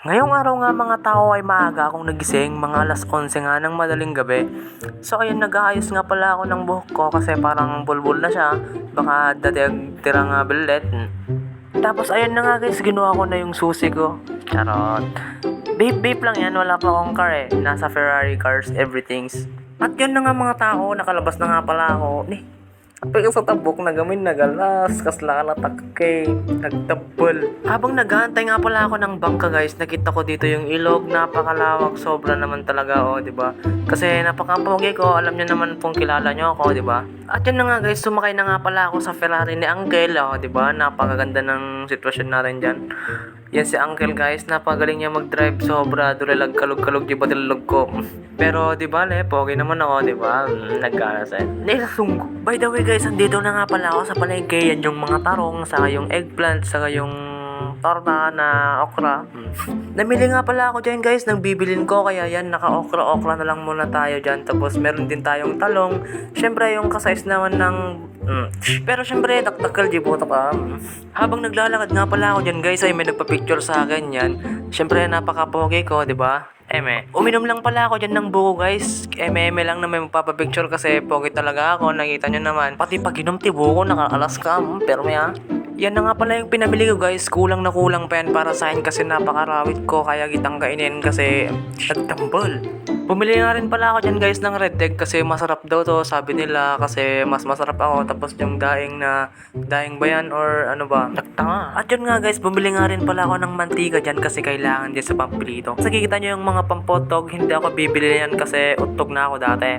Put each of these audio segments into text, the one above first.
Ngayong araw nga mga tao ay maaga akong nagising, mga alas 11 nga ng madaling gabi. So ayun, nag-aayos nga pala ako ng buhok ko kasi parang bulbul na siya. Baka dadag tirang billet. Tapos ayun na nga guys, ginawa ko na yung susi ko. Charot. Beep lang yan, wala pa akong car eh. Nasa Ferrari cars, everythings. At yun na nga mga tao, nakalabas na nga pala ako. Pagka sa tabok na gamin nagalas, kasla na takay, nagtabal. Habang naghahantay nga pala ako ng bangka guys, nakita ko dito yung ilog, napakalawak, sobra naman talaga di ba? Kasi napakapogi ko, alam niyo naman kung kilala niyo ako, di ba? At yun na nga guys, sumakay na nga pala ako sa Ferrari ni Uncle, di ba? Napakaganda ng sitwasyon natin diyan. Yan si Uncle guys, napagaling niya mag-drive, sobra, dulalag kalog-kalog di ba tilog ko. Pero di ba pogi naman ako, di ba? Nagkanasan. Nilasunggo. By the way guys, andito na nga pala ako sa palengke. Yan yung mga tarong, saka yung eggplant, saka yung torta na okra. Namili nga pala ako dyan guys, nang bibilin ko. Kaya yan, naka-okra na lang muna tayo dyan. Tapos meron din tayong talong. Syempre yung kasize naman ng pero syempre, dakdakal di boto ka. Habang naglalakad nga pala ako dyan guys, ay may nagpa-picture sa akin yan. Syempre, napaka-pogi ko, di ba? Uminom lang pala ako dyan ng buko guys. Lang na may magpapapicture kasi pogi talaga ako. Nakita nyo naman. Pati pag inom buko, nakakalas ka. Pero may yan na nga pala yung pinamili ko guys. Kulang na kulang pa yan para sa akin kasi napakarawit ko. Kaya kitang kainin kasi nagtambol. Bumili nga rin pala ako dyan guys ng red egg kasi masarap daw to, sabi nila, kasi mas masarap ako. Tapos yung daing ba yan or ano ba, nagtanga. At yun nga guys, bumili nga rin pala ako ng mantika dyan kasi kailangan din sa pampilito. Kasi kikita nyo yung mga pampotog, hindi ako bibili yan kasi utog na ako dati.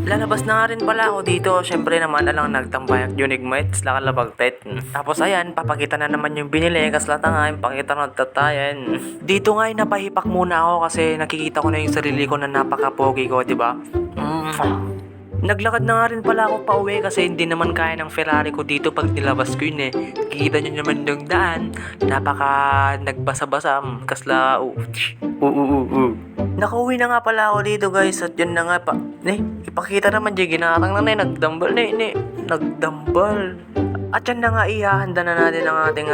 Lalabas na nga rin pala ako dito, syempre naman alang nagtambay at yunig mo sila kalabagtet. Tapos ayan, papakita na naman yung binili kasi lata nga yung pakita na tatayan. Dito nga ay napahipak muna ako kasi nakikita ko na yung sarili ko na napaka-pogi ko, di ba? Naglakad na nga rin pala ako pauwi kasi hindi naman kaya ng Ferrari ko dito pag nilabas ko yun eh. Kikita nyo naman yung daan, napaka nagbasa-basa, kasla, Nakauwi na nga pala ako dito guys at yun na nga ipakita naman dyan, ginarang na nagdambal nagdambal. At yan na nga, ihahanda na natin ang ating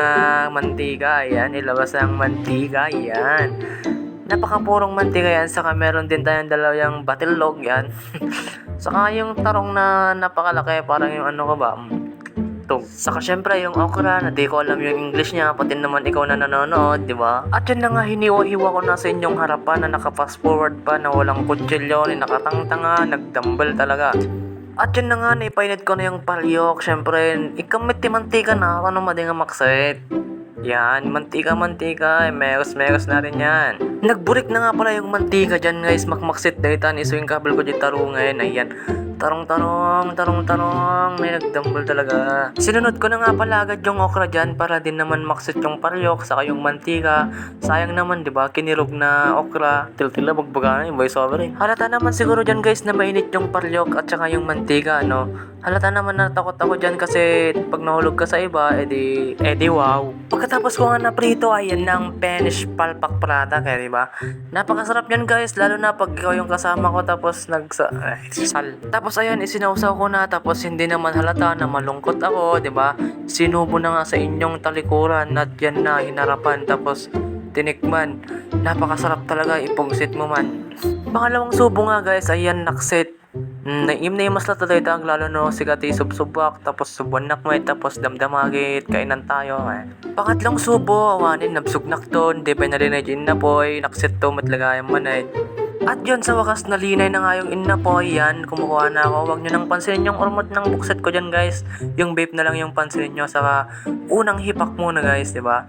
mantika. Ayan, ilabas ang mantika. Ayan. Napakapurong mantika yan. Saka meron din tayong dalawang batilog yan. Saka yung tarong na napakalaki. Parang yung ano ka ba? Saka syempre yung okra na di ko alam yung English niya. Pati naman ikaw na nanonood, di ba? At yan na nga, hiniwa-hiwa ko na sa inyong harapan na naka-fast forward pa na walang kutsilyo, ni nakatangtanga, nagdambal talaga. At yun na nga, naipainit ko na yung palyok. Syempre, ikamit ti mantika na, ano mading maksit. Yan, mantika, meros na rin yan. Nagburik na nga pala yung mantika dyan guys, makmaksit na itan, isuing kabel ko dyan tarungan, ayan. Tarong, may nagdambal talaga. Sinunod ko na nga pala agad yung okra dyan para din naman maksit yung paryok, saka yung mantika. Sayang naman, di ba? Kinirog na okra. Tila bagbaga na yung voice over eh. Halata naman siguro dyan guys na mainit yung paryok at saka yung mantika, no? Halata naman na takot ako dyan kasi pag nahulog ka sa iba, edi wow. Pagkatapos ko nga na prito, ayan ng Spanish palpak prata, kaya di ba? Napakasarap yan guys, lalo na pag ikaw yung kasama ko tapos Tapos ayan, isinausaw ko na tapos hindi naman halata na malungkot ako, di ba? Sinubo na nga sa inyong talikuran at yan na hinarapan tapos tinikman. Napakasarap talaga, ipugsit mo man. Pangalawang subo nga guys, ayan naksit. Naim na yung mas latadaytag lalo no sigati subsubak tapos subuan nakmay tapos damdamagit kainan tayo Pangatlong subo awanin nabsugnak ton di pa na rin inapoy naksit to matlagayang manay. At yun sa wakas nalinay na nga yung inapoy yan, kumukuha na ako. Huwag nyo nang pansinin yung ormot ng bukset ko dyan guys. Yung vape na lang yung pansinin nyo, saka unang hipak muna guys, di ba?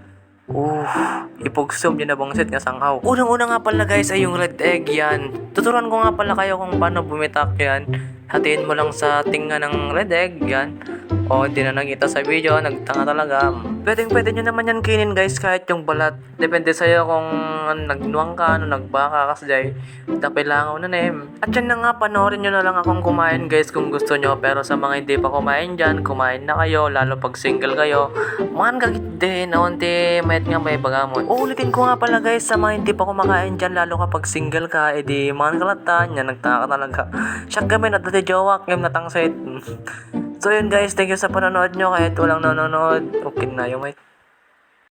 Ipugsum yun na bangsit nga sanghaw. Unang-una nga pala guys ay yung red egg yan. Tuturuan ko nga pala kayo kung paano bumitak yan. Hatiin mo lang sa tinga ng red egg yan. Hindi na nakita sa video, nagtanga talaga. Pwede nyo naman yan kinin guys kahit yung balat. Depende sa'yo kung nagnuwang ka, nagbaka kasi jay. Dapilangaw na At yan na nga, panoorin nyo na lang akong kumain guys kung gusto nyo. Pero sa mga hindi pa kumain dyan, kumain na kayo, lalo pag single kayo. Man kagit din, naunti, mayat nga may bagamon. Uulitin ko nga pala guys, sa mga hindi pa kumakain dyan, lalo kapag single ka, edi man kalatan, yan nagtaka ka talaga. Siya kami na dati jowak, yung natangsit. So yun guys, thank you sa panonood nyo kahit walang nanonood. Okay na yung mic.